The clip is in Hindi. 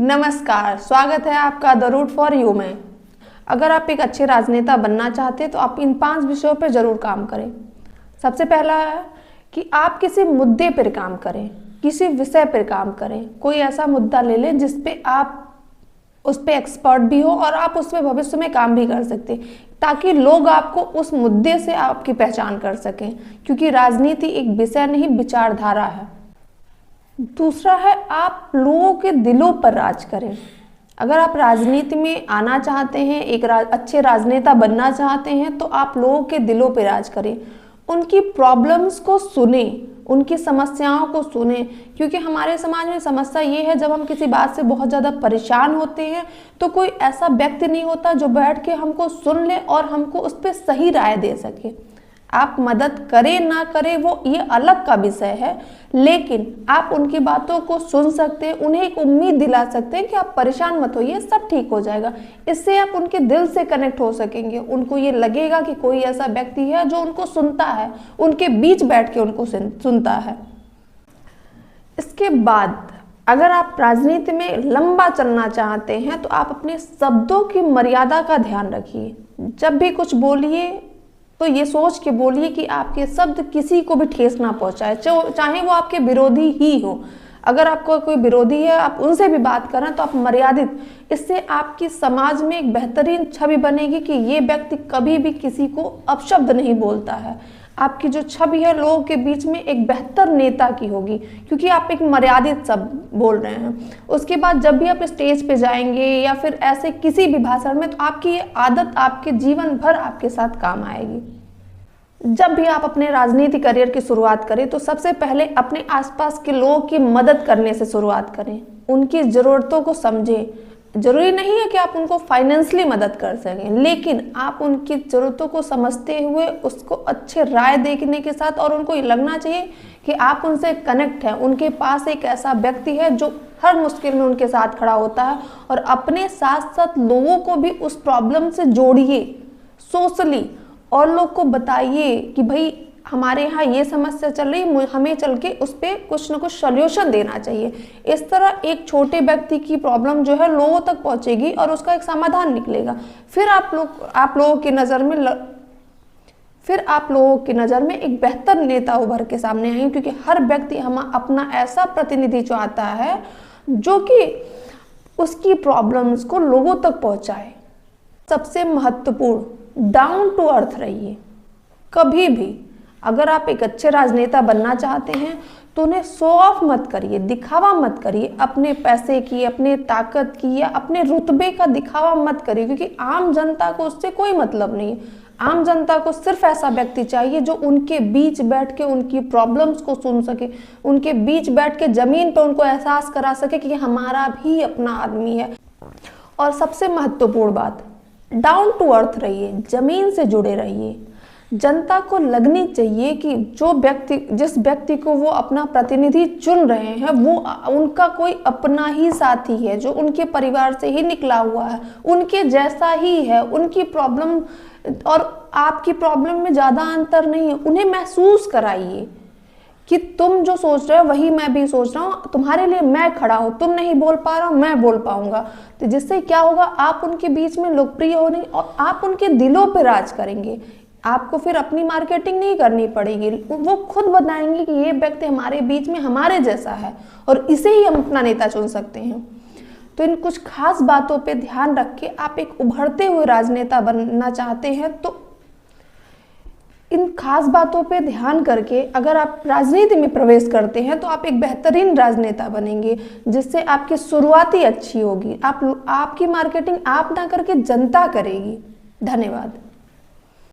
नमस्कार, स्वागत है आपका द रूट फॉर यू में। अगर आप एक अच्छे राजनेता बनना चाहते हैं तो आप इन 5 विषयों पर जरूर काम करें। सबसे पहला है कि आप किसी मुद्दे पर काम करें, किसी विषय पर काम करें। कोई ऐसा मुद्दा ले लें जिस पे आप उस पे एक्सपर्ट भी हो और आप उस पे भविष्य में काम भी कर सकते हैं, ताकि लोग आपको उस मुद्दे से आपकी पहचान कर सकें, क्योंकि राजनीति एक विषय नहीं, विचारधारा है। दूसरा है, आप लोगों के दिलों पर राज करें। अगर आप राजनीति में आना चाहते हैं, एक अच्छे राजनेता बनना चाहते हैं, तो आप लोगों के दिलों पर राज करें। उनकी प्रॉब्लम्स को सुने, उनकी समस्याओं को सुने, क्योंकि हमारे समाज में समस्या ये है, जब हम किसी बात से बहुत ज़्यादा परेशान होते हैं तो कोई ऐसा व्यक्ति नहीं होता जो बैठ के हमको सुन ले और हमको उस पर सही राय दे सके। आप मदद करें ना करें वो ये अलग का विषय है, लेकिन आप उनकी बातों को सुन सकते हैं, उन्हें एक उम्मीद दिला सकते हैं कि आप परेशान मत होइए, सब ठीक हो जाएगा। इससे आप उनके दिल से कनेक्ट हो सकेंगे। उनको ये लगेगा कि कोई ऐसा व्यक्ति है जो उनको सुनता है, उनके बीच बैठ के उनको सुनता है। इसके बाद अगर आप राजनीति में लंबा चलना चाहते हैं तो आप अपने शब्दों की मर्यादा का ध्यान रखिए। जब भी कुछ बोलिए तो ये सोच के बोलिए कि आपके शब्द किसी को भी ठेस ना पहुंचाए, चाहे वो आपके विरोधी ही हो। अगर आपको कोई विरोधी है, आप उनसे भी बात करें तो आप मर्यादित। इससे आपकी समाज में एक बेहतरीन छवि बनेगी कि ये व्यक्ति कभी भी किसी को अपशब्द नहीं बोलता है। आपकी जो छवि है लोगों के बीच में एक बेहतर नेता की होगी, क्योंकि आप एक मर्यादित शब्द बोल रहे हैं। उसके बाद जब भी आप स्टेज पे जाएंगे या फिर ऐसे किसी भी भाषण में, तो आपकी ये आदत आपके जीवन भर आपके साथ काम आएगी। जब भी आप अपने राजनीति करियर की शुरुआत करें तो सबसे पहले अपने आसपास के लोगों की मदद करने से शुरुआत करें। उनकी ज़रूरतों को समझें। जरूरी नहीं है कि आप उनको फाइनेंशियली मदद कर सकें, लेकिन आप उनकी ज़रूरतों को समझते हुए उसको अच्छे राय देने के साथ, और उनको ये लगना चाहिए कि आप उनसे कनेक्ट हैं, उनके पास एक ऐसा व्यक्ति है जो हर मुश्किल में उनके साथ खड़ा होता है। और अपने साथ साथ लोगों को भी उस प्रॉब्लम से जोड़िए सोशली, और लोग को बताइए कि भाई हमारे यहाँ ये समस्या चल रही, हमें चल के उस पर कुछ ना कुछ सॉल्यूशन देना चाहिए। इस तरह एक छोटे व्यक्ति की प्रॉब्लम जो है लोगों तक पहुँचेगी और उसका एक समाधान निकलेगा। फिर आप लोगों की नज़र में एक बेहतर नेता उभर के सामने आएंगे, क्योंकि हर व्यक्ति हम अपना ऐसा प्रतिनिधि चाहता है जो कि उसकी प्रॉब्लम्स को लोगों तक पहुँचाए। सबसे महत्वपूर्ण, डाउन टू अर्थ रहिए। कभी भी अगर आप एक अच्छे राजनेता बनना चाहते हैं तो उन्हें शो ऑफ मत करिए, दिखावा मत करिए। अपने पैसे की, अपने ताकत की या अपने रुतबे का दिखावा मत करिए, क्योंकि आम जनता को उससे कोई मतलब नहीं है। आम जनता को सिर्फ ऐसा व्यक्ति चाहिए जो उनके बीच बैठ के उनकी प्रॉब्लम्स को सुन सके, उनके बीच बैठ के जमीन पर उनको एहसास करा सके कि हमारा भी अपना आदमी है। और सबसे महत्वपूर्ण बात, डाउन टू अर्थ रहिए, जमीन से जुड़े रहिए। जनता को लगनी चाहिए कि जिस व्यक्ति को वो अपना प्रतिनिधि चुन रहे हैं वो उनका कोई अपना ही साथी है, जो उनके परिवार से ही निकला हुआ है, उनके जैसा ही है। उनकी प्रॉब्लम और आपकी प्रॉब्लम में ज़्यादा अंतर नहीं है। उन्हें महसूस कराइए कि तुम जो सोच रहे हो वही मैं भी सोच रहा हूँ, तुम्हारे लिए मैं खड़ा हूँ, तुम नहीं बोल पा रहा हो, मैं बोल पाऊंगा। तो जिससे क्या होगा, आप उनके बीच में लोकप्रिय होने और आप उनके दिलों पर राज करेंगे। आपको फिर अपनी मार्केटिंग नहीं करनी पड़ेगी, वो खुद बताएंगे कि ये व्यक्ति हमारे बीच में हमारे जैसा है और इसे ही हम अपना नेता चुन सकते हैं। तो इन कुछ खास बातों पे ध्यान रख के आप एक उभरते हुए राजनेता बनना चाहते हैं, तो इन खास बातों पे ध्यान करके अगर आप राजनीति में प्रवेश करते हैं तो आप एक बेहतरीन राजनेता बनेंगे, जिससे आपकी शुरुआत ही अच्छी होगी। आपकी मार्केटिंग आप ना करके जनता करेगी। धन्यवाद।